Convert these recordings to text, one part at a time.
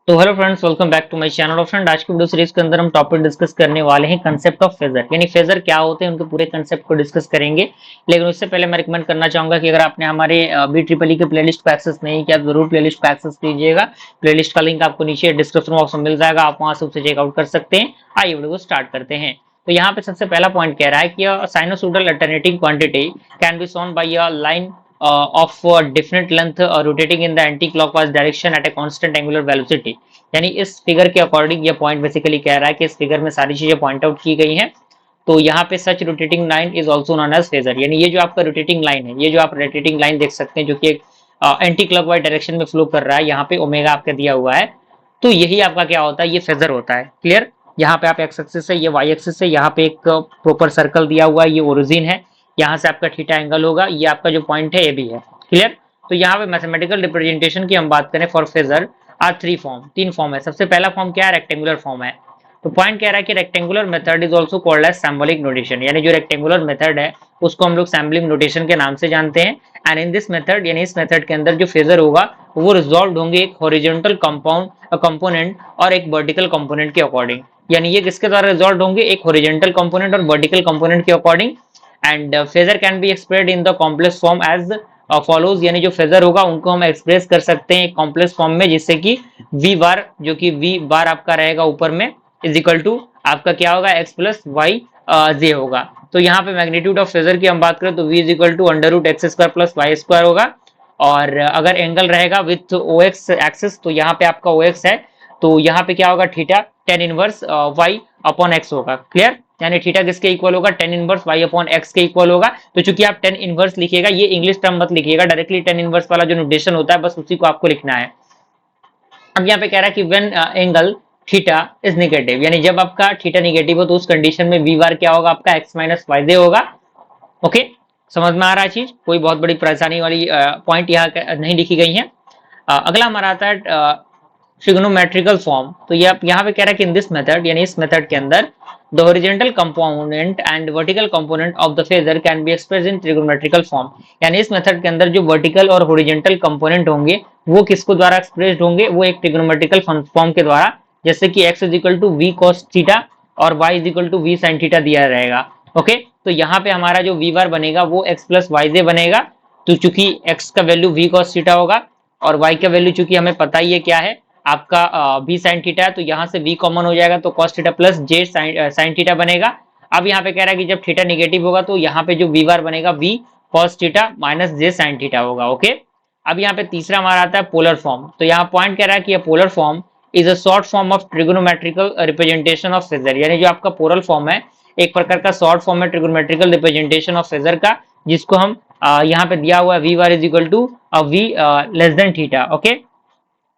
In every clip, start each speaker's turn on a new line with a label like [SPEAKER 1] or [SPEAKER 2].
[SPEAKER 1] तो hello friends, welcome back to my channel. और friend, आज की वीडियो सीरीज के अंदर हम टॉपिक डिस्कस करने वाले हैं कंसेप्ट ऑफ फेजर, यानी फेजर क्या होते हैं, उनके पूरे कंसेप्ट को डिस्कस करेंगे। लेकिन उससे पहले मैं रिकमेंड करना चाहूंगा कि अगर आपने हमारे बी ट्रिपल ई के प्लेलिस्ट को एक्सेस नहीं किया तो जरूर प्लेलिस्ट को एक्सेस कीजिएगा। प्लेलिस्ट का लिंक आपको नीचे डिस्क्रिप्शन बॉक्स में मिल जाएगा, आप वहां से उसे चेकआउट कर सकते हैं। आइए वीडियो को स्टार्ट करते हैं। तो यहाँ पे सबसे पहला पॉइंट कह रहा है कि sinusoidal alternating quantity can be shown by a line of different length rotating in the anti-clockwise direction at a constant angular velocity। यानी इस फिगर के अकॉर्डिंग ये पॉइंट बेसिकली कह रहा है कि इस फिगर में सारी चीजें पॉइंट आउट की गई हैं। तो यहाँ पे such rotating line is also known as phasor, यानी ये जो आपका रोटेटिंग लाइन है, ये जो आप रोटेटिंग लाइन देख सकते हैं जो कि एक एंटी क्लॉकवाइज डायरेक्शन में फ्लो कर रहा है, यहाँ पे ओमेगा आपका दिया हुआ है। तो यही आपका क्या होता है, ये फेजर होता है। क्लियर। यहाँ पे आप एक्स एक्सिस है, ये वाई एक्सिस है, यहाँ पे एक प्रॉपर सर्कल दिया हुआ है, ये ओरिजिन है, यहाँ से आपका थीटा एंगल होगा, ये आपका जो पॉइंट है ये भी है। क्लियर। तो यहाँ पे मैथमेटिकल रिप्रेजेंटेशन की हम बात करें for phasor are three form, तीन फॉर्म है। सबसे पहला फॉर्म क्या है, रेक्टेंगुलर फॉर्म है। तो पॉइंट कह रहा है कि rectangular method is also called as symbolic notation, यानी जो रेक्टेंगुलर मेथड है उसको हम लोग सिंबॉलिक नोटेशन के नाम से जानते हैं। एंड इन दिस मेथड, यानी इस मेथड के अंदर जो फेजर होगा वो रिजॉल्व होंगे एक हॉरिजॉन्टल कंपोनेंट और एक वर्टिकल कंपोनेंट के अकॉर्डिंग। यानी ये किसके द्वारा रिजॉल्व होंगे, एक हॉरिजॉन्टल कंपोनेंट और वर्टिकल कंपोनेंट के according. And phasor can be expressed in the complex form as follows, यानी जो फेजर होगा उनको हम एक्सप्रेस कर सकते हैं कॉम्प्लेक्स फॉर्म में, जिससे कि वी बार, जो कि वी बार आपका रहेगा ऊपर में, इज इक्वल टू आपका क्या होगा, एक्स प्लस वाई जे होगा। तो यहाँ पे मैग्नीट्यूड ऑफ फेजर की हम बात करें तो V is equal to under root X square plus Y square होगा। और अगर एंगल रहेगा विथ ओ एक्स एक्सिस, तो यहाँ पे आपका ओ एक्स है, तो यहाँ पे क्या होगा, theta tan inverse Y upon X होगा। क्लियर। यानी थीटा किसके इक्वल होगा, tan inverse Y upon X के इक्वल होगा। तो चूंकि आप टेन इनवर्स लिखिएगा, ये इंग्लिश टर्म मत लिखिएगा, डायरेक्टली टेन इनवर्स वाला जो नोटेशन होता है बस उसी को आपको लिखना है। अब यहाँ पे कह रहा है कि when angle theta is negative, यानी जब आपका थीटा नेगेटिव हो तो उस कंडीशन में वी बार क्या होगा, आपका एक्स माइनस वाई जे होगा। ओके, समझ में आ रहा है चीज, कोई बहुत बड़ी परेशानी वाली पॉइंट यहाँ नहीं लिखी गई है। अगला हमारा आता है ट्रिग्नोमेट्रिकल फॉर्म। तो ये यहाँ पे कह रहा है कि इन दिस मेथड, यानी इस मेथड के अंदर the horizontal component and vertical component of the phasor can be expressed in trigonometrical form. यानी इस मेथड के अंदर जो वर्टिकल और हॉरिजॉन्टल कंपोनेंट होंगे वो किसको द्वारा एक्सप्रेस्ड होंगे, वो एक ट्रिग्नोमेट्रिकल फॉर्म के द्वारा, जैसे कि x is equal to V cos theta और y is equal to V sine theta दिया रहेगा। ओके, तो यहाँ पे हमारा जो वी बार बनेगा वो x प्लस वाई जे बनेगा। तो चूंकि x का वैल्यू वी कॉस थीटा होगा और y का वैल्यू चूंकि हमें पता ही है क्या है आपका v साइन थीटा है, तो यहाँ से v कॉमन हो जाएगा तो cos थीटा प्लस जे साइन थीटा बनेगा। अब यहाँ पे कह रहा है कि जब थीटा निगेटिव होगा तो यहाँ पे जो वी बार बनेगा v cos थीटा माइनस जे साइन थीटा होगा। ओके, अब यहाँ पे तीसरा हमारा आता है पोलर फॉर्म। तो यहाँ पॉइंट कह रहा है कि polar form is a short form of trigonometrical representation of phasor, यानी जो आपका पोलर फॉर्म है एक प्रकार का शॉर्ट फॉर्म है ट्रिगोनोमेट्रिकल रिप्रेजेंटेशन ऑफ फेजर का, जिसको हम यहाँ पे दिया हुआ है V bar is equal to V less than theta. Okay,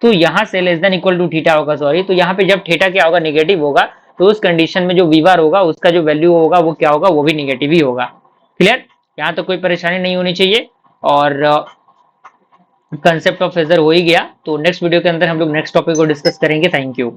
[SPEAKER 1] तो यहाँ से less than equal to theta होगा, सॉरी। तो यहाँ पे जब थीटा क्या होगा, नेगेटिव होगा, तो उस कंडीशन में जो वी बार होगा उसका जो वैल्यू होगा वो क्या होगा, वो भी नेगेटिव ही होगा। क्लियर। यहाँ तो कोई परेशानी नहीं होनी चाहिए। और कंसेप्ट ऑफ फेजर हो ही गया। तो नेक्स्ट वीडियो के अंदर हम लोग नेक्स्ट टॉपिक को डिस्कस करेंगे। Thank you.